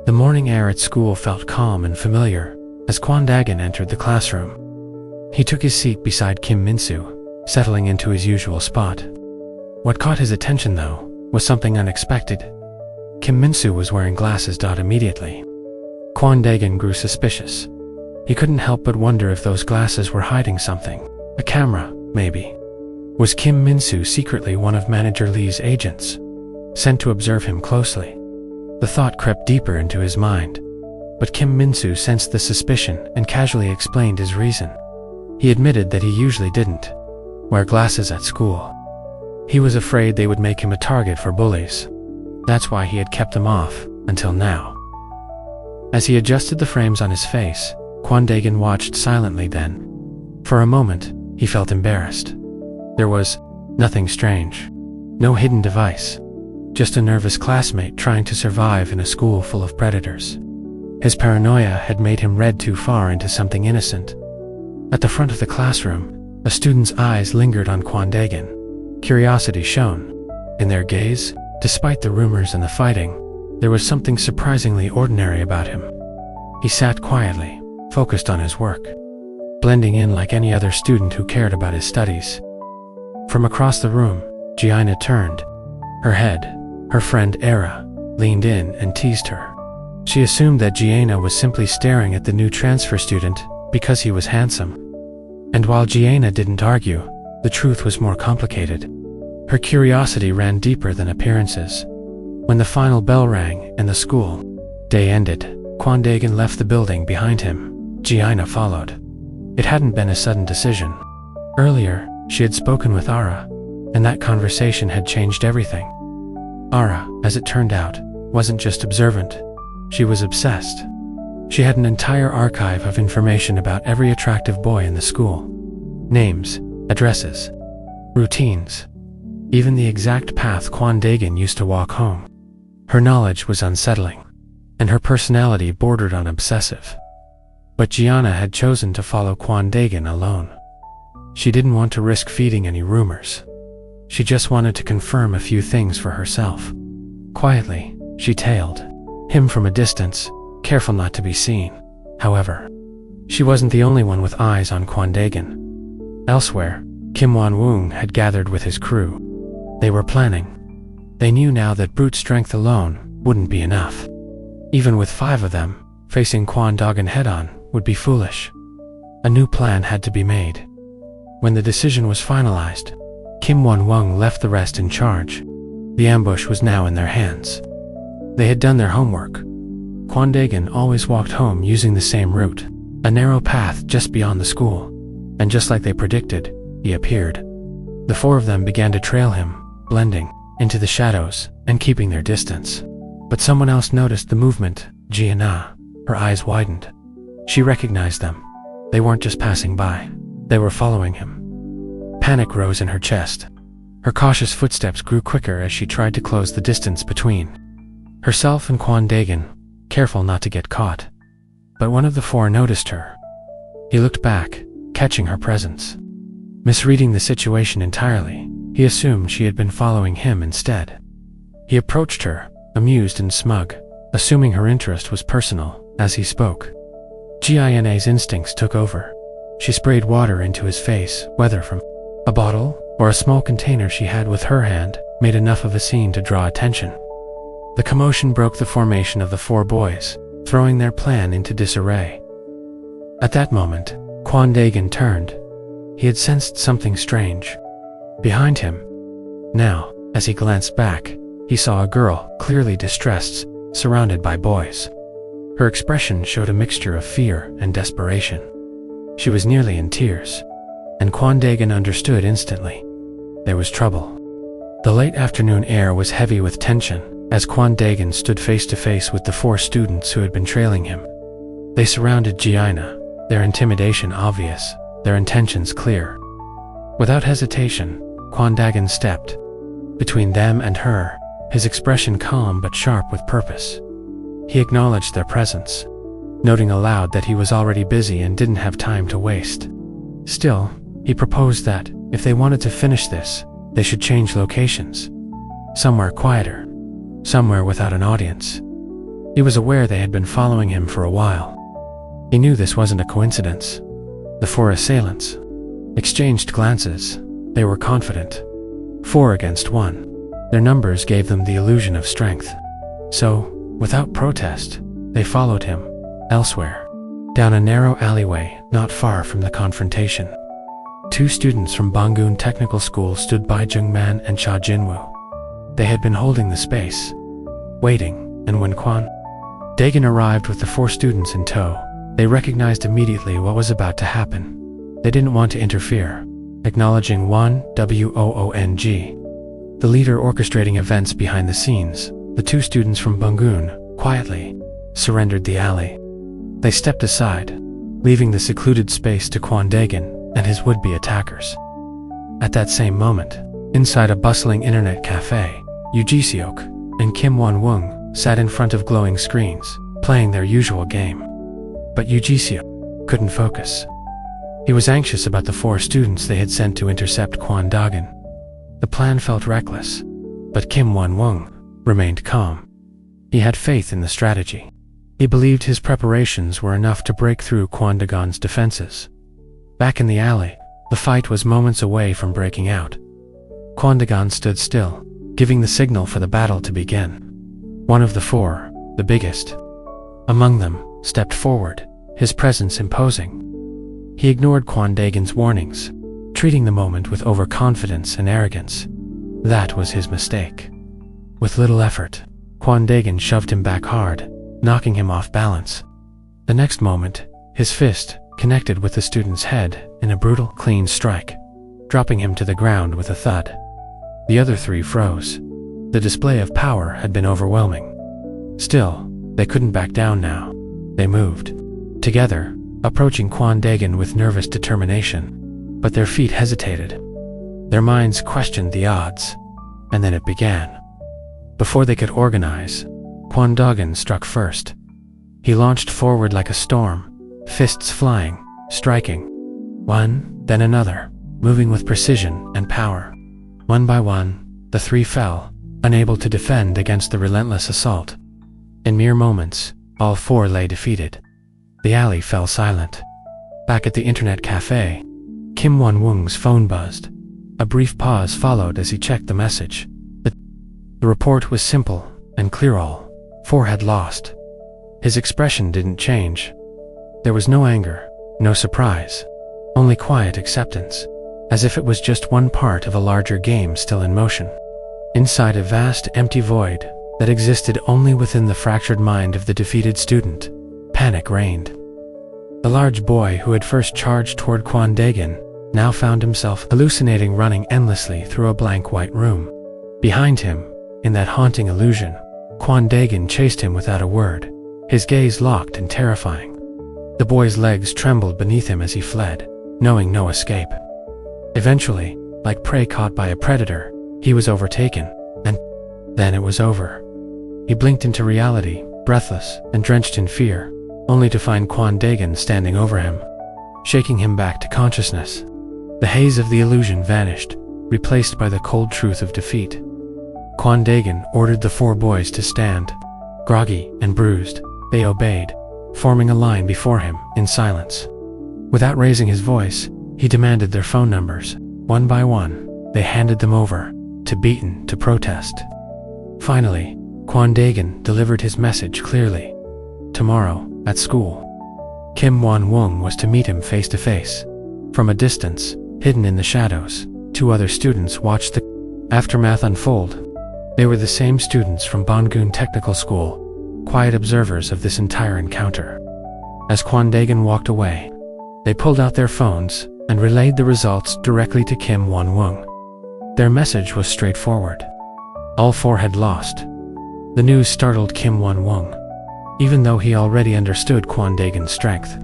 The morning air at school felt calm and familiar as Kwon Dagon entered the classroom. He took his seat beside Kim Min-soo, settling into his usual spot. What caught his attention, though, was something unexpected. Kim Min-soo was wearing glasses. Immediately, Kwon Dagon grew suspicious. He couldn't help but wonder if those glasses were hiding something. A camera, maybe. Was Kim Min-soo secretly one of Manager Lee's agents, sent to observe him closely? The thought crept deeper into his mind, but Kim Min-soo sensed the suspicion and casually explained his reason. He admitted that he usually didn't wear glasses at school. He was afraid they would make him a target for bullies. That's why he had kept them off, until now. As he adjusted the frames on his face, Kwon Dagon watched silently. Then, for a moment, he felt embarrassed. There was nothing strange. No hidden device. Just a nervous classmate trying to survive in a school full of predators. His paranoia had made him read too far into something innocent. At the front of the classroom, a student's eyes lingered on Kwon Dagon. Curiosity shone in their gaze. Despite the rumors and the fighting, there was something surprisingly ordinary about him. He sat quietly, focused on his work, blending in like any other student who cared about his studies. From across the room, Gianna turned her head. Her friend Era leaned in and teased her. She assumed that Gianna was simply staring at the new transfer student because he was handsome. And while Gianna didn't argue, the truth was more complicated. Her curiosity ran deeper than appearances. When the final bell rang and the school day ended, Kwon Dagon left the building behind him. Gianna followed. It hadn't been a sudden decision. Earlier, she had spoken with Ara, and that conversation had changed everything. Ara, as it turned out, wasn't just observant. She was obsessed. She had an entire archive of information about every attractive boy in the school. Names, addresses, routines, even the exact path Kwon Dagon used to walk home. Her knowledge was unsettling, and her personality bordered on obsessive. But Gianna had chosen to follow Kwon Dagon alone. She didn't want to risk feeding any rumors. She just wanted to confirm a few things for herself. Quietly, she tailed him from a distance, careful not to be seen. However, she wasn't the only one with eyes on Kwon Dagon. Elsewhere, Kim Won-woong had gathered with his crew. They were planning. They knew now that brute strength alone wouldn't be enough. Even with 5 of them, facing Kwon Dagon head-on would be foolish. A new plan had to be made. When the decision was finalized, Kim Won-woong left the rest in charge. The ambush was now in their hands. They had done their homework. Kwon Dagon always walked home using the same route, a narrow path just beyond the school. And just like they predicted, he appeared. The 4 of them began to trail him, blending into the shadows and keeping their distance. But someone else noticed the movement. Gianna. Her eyes widened. She recognized them. They weren't just passing by. They were following him. Panic rose in her chest. Her cautious footsteps grew quicker as she tried to close the distance between herself and Kwon Dagon, careful not to get caught. But one of the 4 noticed her. He looked back, catching her presence. Misreading the situation entirely, he assumed she had been following him instead. He approached her, amused and smug, assuming her interest was personal, as he spoke. Gianna's instincts took over. She sprayed water into his face, whether from a bottle or a small container she had with her hand, made enough of a scene to draw attention. The commotion broke the formation of the 4 boys, throwing their plan into disarray. At that moment, Kwon Dagon turned. He had sensed something strange behind him. Now, as he glanced back, he saw a girl, clearly distressed, surrounded by boys. Her expression showed a mixture of fear and desperation. She was nearly in tears, and Kwon Dagon understood instantly. There was trouble. The late afternoon air was heavy with tension as Kwon Dagon stood face to face with the 4 students who had been trailing him. They surrounded Gianna, their intimidation obvious, their intentions clear. Without hesitation, Kwon Dagon stepped between them and her, his expression calm but sharp with purpose. He acknowledged their presence, noting aloud that he was already busy and didn't have time to waste. Still, he proposed that, if they wanted to finish this, they should change locations. Somewhere quieter. Somewhere without an audience. He was aware they had been following him for a while. He knew this wasn't a coincidence. The four assailants exchanged glances. They were confident. 4 against 1. Their numbers gave them the illusion of strength. So, without protest, they followed him elsewhere, down a narrow alleyway not far from the confrontation. 2 students from Bangun Technical School stood by Jungman and Cha Jinwoo. They had been holding the space, waiting, and when Kwon Dagon arrived with the 4 students in tow, they recognized immediately what was about to happen. They didn't want to interfere, acknowledging Won Woong, the leader orchestrating events behind the scenes. The 2 students from Bangun, quietly, surrendered the alley. They stepped aside, leaving the secluded space to Kwon Dagon and his would-be attackers. At that same moment, inside a bustling internet cafe, Yoo Ji-seok and Kim Won-woong sat in front of glowing screens, playing their usual game. But Yoo Ji-seok couldn't focus. He was anxious about the 4 students they had sent to intercept Kwon Dagon. The plan felt reckless, but Kim Won-woong remained calm. He had faith in the strategy. He believed his preparations were enough to break through Kwon Dagon's defenses. Back in the alley, the fight was moments away from breaking out. Kwon Dagon stood still, giving the signal for the battle to begin. One of the 4, the biggest among them, stepped forward, his presence imposing. He ignored Kwon Dagon's warnings, treating the moment with overconfidence and arrogance. That was his mistake. With little effort, Kwon Dagon shoved him back hard, knocking him off balance. The next moment, his fist connected with the student's head in a brutal, clean strike, dropping him to the ground with a thud. The other 3 froze. The display of power had been overwhelming. Still, they couldn't back down now. They moved together, approaching Kwon Dagon with nervous determination. But their feet hesitated. Their minds questioned the odds. And then it began. Before they could organize, Kwon Dagon struck first. He launched forward like a storm, fists flying, striking. One, then another, moving with precision and power. One by one, the 3 fell, unable to defend against the relentless assault. In mere moments, all 4 lay defeated. The alley fell silent. Back at the internet cafe, Kim Won-woong's phone buzzed. A brief pause followed as he checked the message. The report was simple and clear. All 4 had lost. His expression didn't change. There was no anger, no surprise, only quiet acceptance, as if it was just one part of a larger game still in motion. Inside a vast, empty void that existed only within the fractured mind of the defeated student, panic reigned. The large boy who had first charged toward Kwon Dagon now found himself hallucinating, running endlessly through a blank white room. Behind him, in that haunting illusion, Kwon Dagon chased him without a word, his gaze locked and terrifying. The boy's legs trembled beneath him as he fled, knowing no escape. Eventually, like prey caught by a predator, he was overtaken, and then it was over. He blinked into reality, breathless and drenched in fear, only to find Kwon Dagon standing over him, shaking him back to consciousness. The haze of the illusion vanished, replaced by the cold truth of defeat. Kwon Dagon ordered the 4 boys to stand. Groggy and bruised, they obeyed, forming a line before him in silence. Without raising his voice, he demanded their phone numbers. One by one, they handed them over, to beaten, to protest. Finally, Kwon Dagon delivered his message clearly. Tomorrow, at school. Kim Won-woong was to meet him face to face. From a distance, hidden in the shadows, 2 other students watched the aftermath unfold. They were the same students from Bangun Technical School, quiet observers of this entire encounter. As Kwon Dagon walked away, they pulled out their phones and relayed the results directly to Kim Won-woong. Their message was straightforward. All 4 had lost. The news startled Kim Won-woong. Even though he already understood Kwon Dagon's strength,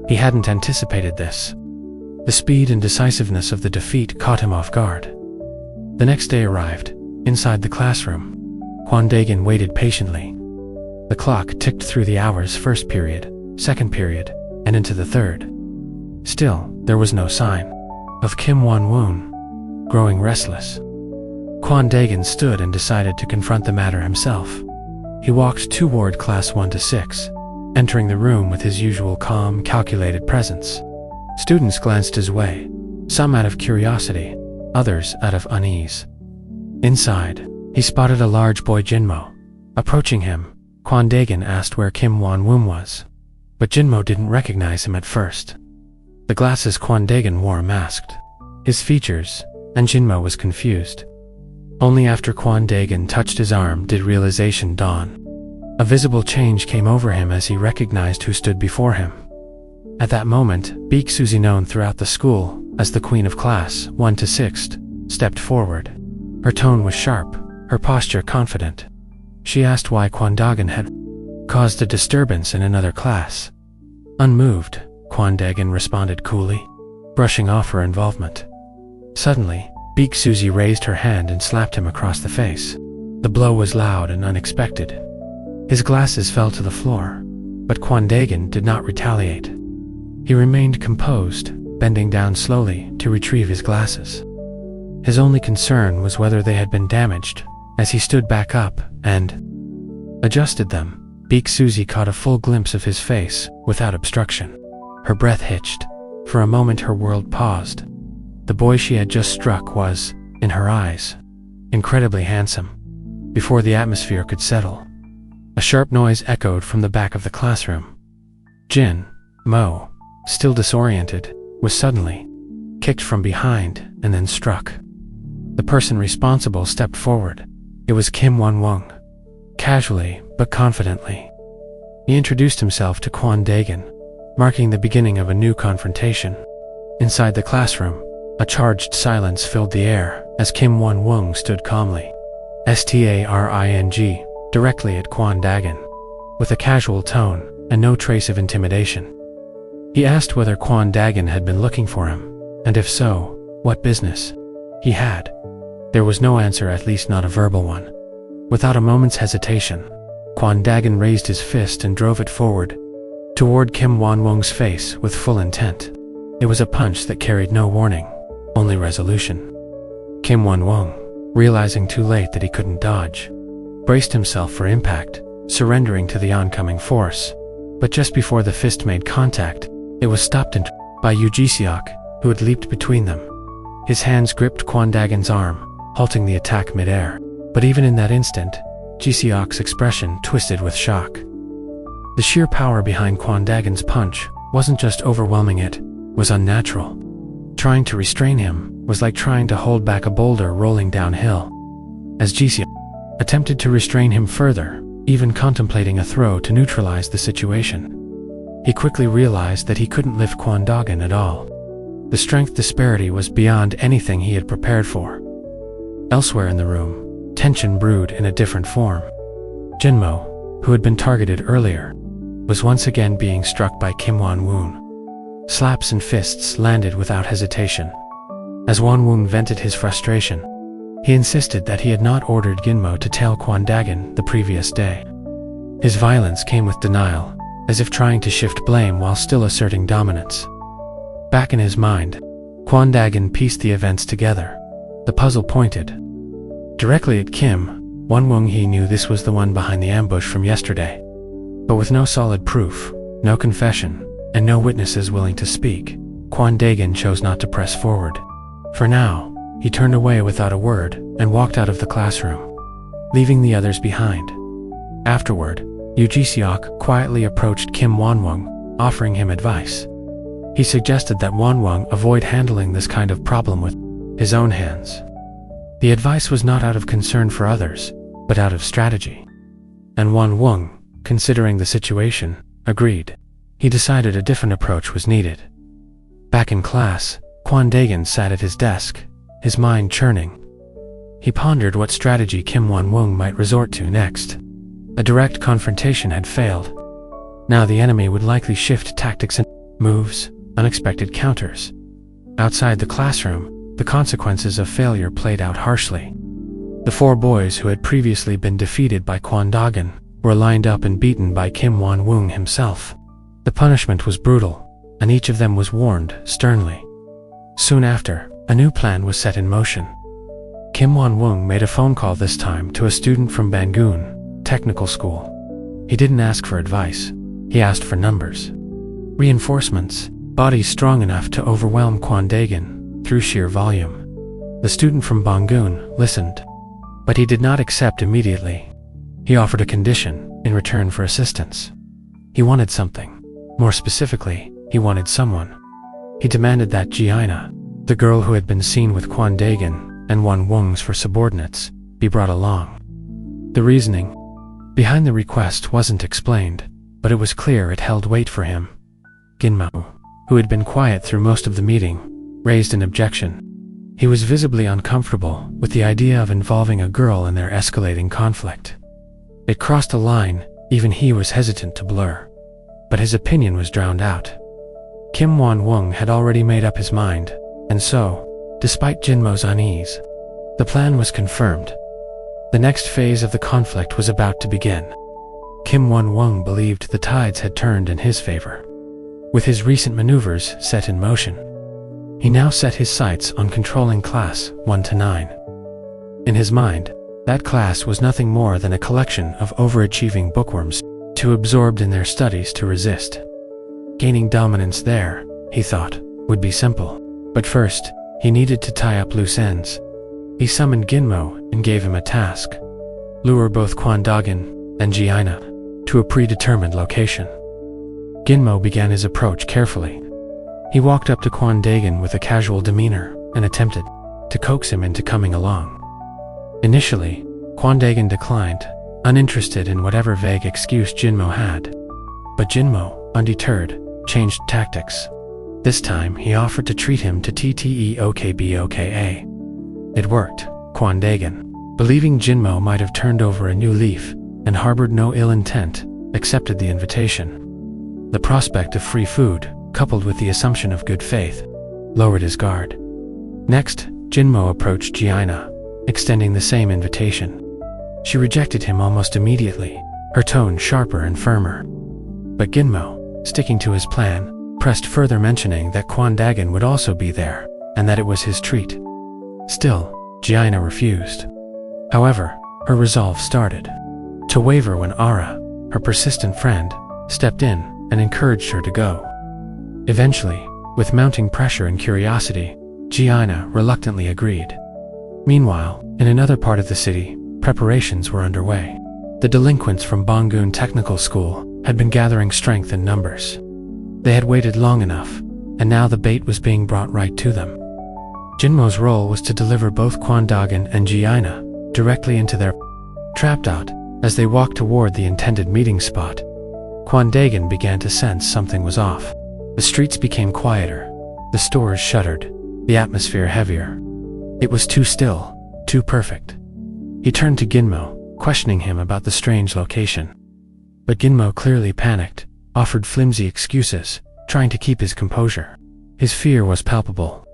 he hadn't anticipated this. The speed and decisiveness of the defeat caught him off guard. The next day arrived. Inside the classroom, Kwon Dagon waited patiently. The clock ticked through the hours: first period, second period, and into the third. Still, there was no sign of Kim Won-woong. Growing restless, Kwon Dagon stood and decided to confront the matter himself. he walked toward class 1 to 6, entering the room with his usual calm, calculated presence. Students glanced his way, some out of curiosity, others out of unease. Inside, he spotted a large boy Jinmo. Approaching him, Kwon Daegan asked where Kim Won-woon was, but Jinmo didn't recognize him at first. The glasses Kwon Daegan wore masked his features, and Jinmo was confused. Only after Kwon Daegan touched his arm did realization dawn. A visible change came over him as he recognized who stood before him. At that moment, Baek Suzy, known throughout the school as the Queen of Class 1 to 6, stepped forward. Her tone was sharp, her posture confident. She asked why Kwon Daegan had caused a disturbance in another class. Unmoved, Kwon Daegan responded coolly, brushing off her involvement. Suddenly, Baek Suzy raised her hand and slapped him across the face. The blow was loud and unexpected. His glasses fell to the floor, but Kwon Daegan did not retaliate. He remained composed, bending down slowly to retrieve his glasses. His only concern was whether they had been damaged. As he stood back up and adjusted them, Baek Suzy caught a full glimpse of his face without obstruction. Her breath hitched. For a moment her world paused. The boy she had just struck was, in her eyes, incredibly handsome. Before the atmosphere could settle, a sharp noise echoed from the back of the classroom. Jin Mo, still disoriented, was suddenly kicked from behind and then struck. The person responsible stepped forward. It was Kim Won-woon. Casually, but confidently, he introduced himself to Kwon Daegan, marking the beginning of a new confrontation. Inside the classroom, a charged silence filled the air as Kim Won-woon stood calmly, staring directly at Kwon Daegan, with a casual tone and no trace of intimidation. He asked whether Kwon Daegan had been looking for him, and if so, what business he had. There was no answer, at least not a verbal one. Without a moment's hesitation, Kwon Daegan raised his fist and drove it forward toward Kim Won-woon's face with full intent. It was a punch that carried no warning, only resolution. Kim Won-woon, realizing too late that he couldn't dodge, braced himself for impact, surrendering to the oncoming force. But just before the fist made contact, it was stopped by Yoo Ji-seok, who had leaped between them. His hands gripped Kwon Daegan's arm, halting the attack mid-air. But even in that instant, Ji-seok's expression twisted with shock. The sheer power behind Kwon Daegan's punch wasn't just overwhelming, it was unnatural. Trying to restrain him was like trying to hold back a boulder rolling downhill. As Ji-seok attempted to restrain him further, even contemplating a throw to neutralize the situation, he quickly realized that he couldn't lift Kwon Daegan at all. The strength disparity was beyond anything he had prepared for. Elsewhere in the room, tension brewed in a different form. Jinmo, who had been targeted earlier, was once again being struck by Kim Won-woon. Slaps and fists landed without hesitation. As Won-woon vented his frustration, he insisted that he had not ordered Ginmo to tail Kwon Daegan the previous day. His violence came with denial, as if trying to shift blame while still asserting dominance. Back in his mind, Kwon Daegan pieced the events together. The puzzle pointed directly at Kim Won-woon. He knew this was the one behind the ambush from yesterday. But with no solid proof, no confession, and no witnesses willing to speak, Kwon Daegan chose not to press forward. For now, he turned away without a word and walked out of the classroom, leaving the others behind. Afterward, Yoo Ji-seok quietly approached Kim Won-woon, offering him advice. He suggested that Won-woon avoid handling this kind of problem with his own hands. The advice was not out of concern for others, but out of strategy. And Won-woon, considering the situation, agreed. He decided a different approach was needed. Back in class, Kwon Daegan sat at his desk, his mind churning. He pondered what strategy Kim Won-woon might resort to next. A direct confrontation had failed. Now the enemy would likely shift tactics and moves, unexpected counters. Outside the classroom, the consequences of failure played out harshly. The four boys who had previously been defeated by Kwon Daegan were lined up and beaten by Kim Won-woon himself. The punishment was brutal, and each of them was warned sternly. Soon after, a new plan was set in motion. Kim Won-woon made a phone call, this time to a student from Bangun, technical school. He didn't ask for advice. He asked for numbers. Reinforcements, bodies strong enough to overwhelm Kwon Daegan through sheer volume. The student from Bangun listened, but he did not accept immediately. He offered a condition in return for assistance. He wanted something. More specifically, he wanted someone. He demanded that Jiina, the girl who had been seen with Kwon Daegan and Won Wongs for subordinates, be brought along. The reasoning behind the request wasn't explained, but it was clear it held weight for him. Ginmo, who had been quiet through most of the meeting, raised an objection. He was visibly uncomfortable with the idea of involving a girl in their escalating conflict. It crossed a line even he was hesitant to blur. But his opinion was drowned out. Kim Won-woong had already made up his mind, and so, despite Jinmo's unease, the plan was confirmed. The next phase of the conflict was about to begin. Kim Won-woong believed the tides had turned in his favor. With his recent maneuvers set in motion, he now set his sights on controlling class 1 to 9. In his mind, that class was nothing more than a collection of overachieving bookworms, too absorbed in their studies to resist. Gaining dominance there, he thought, would be simple. But first, he needed to tie up loose ends. He summoned Ginmo and gave him a task: lure both Kwon Daegan and Jiina to a predetermined location. Ginmo began his approach carefully. He walked up to Kwon Daegan with a casual demeanor and attempted to coax him into coming along. Initially, Kwon Daegan declined, uninterested in whatever vague excuse Jinmo had. But Jinmo, undeterred, changed tactics. This time he offered to treat him to TTEOKBOKA. It worked. Kwon Daegan, believing Jinmo might have turned over a new leaf and harbored no ill intent, accepted the invitation. The prospect of free food, coupled with the assumption of good faith, lowered his guard. Next, Jinmo approached Jiina, extending the same invitation. She rejected him almost immediately, her tone sharper and firmer. But Ginmo, sticking to his plan, pressed further, mentioning that Kwon Daegan would also be there, and that it was his treat. Still, Jiina refused. However, her resolve started to waver when Ara, her persistent friend, stepped in and encouraged her to go. Eventually, with mounting pressure and curiosity, Jiina reluctantly agreed. Meanwhile, in another part of the city, preparations were underway. The delinquents from Bangun Technical School had been gathering strength in numbers. They had waited long enough, and now the bait was being brought right to them. Jinmo's role was to deliver both Kwon Daegan and Jiina directly into their trapped out. As they walked toward the intended meeting spot, Kwon Daegan began to sense something was off. The streets became quieter, the stores shuttered, the atmosphere heavier. It was too still, too perfect. He turned to Ginmo, questioning him about the strange location. But Ginmo clearly panicked, offered flimsy excuses, trying to keep his composure. His fear was palpable.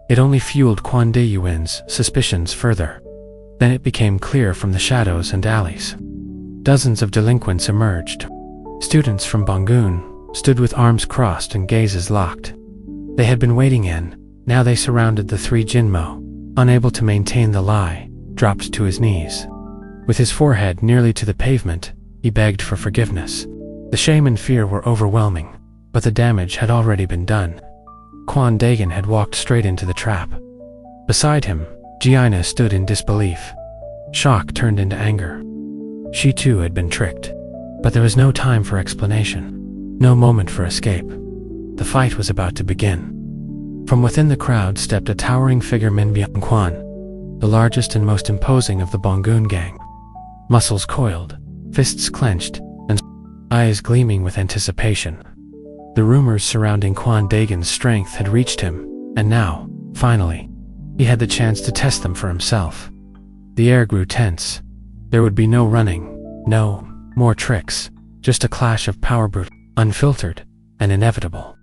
It only fueled Kwon Daegun's suspicions further. Then it became clear from the shadows and alleys. Dozens of delinquents emerged. Students from Bangun stood with arms crossed and gazes locked. They had been waiting in, now they surrounded the three. Jinmo, unable to maintain the lie, dropped to his knees. With his forehead nearly to the pavement, he begged for forgiveness. The shame and fear were overwhelming, but the damage had already been done. Kwon Daegan had walked straight into the trap. Beside him, Jiina stood in disbelief. Shock turned into anger. She too had been tricked. But there was no time for explanation, no moment for escape. The fight was about to begin. From within the crowd stepped a towering figure, Min Byung-kwon, the largest and most imposing of the Bangun gang. Muscles coiled, fists clenched, and eyes gleaming with anticipation. The rumors surrounding Kwon Daegun's strength had reached him, and now, finally, he had the chance to test them for himself. The air grew tense. There would be no running, no more tricks, just a clash of power, brute, unfiltered, and inevitable.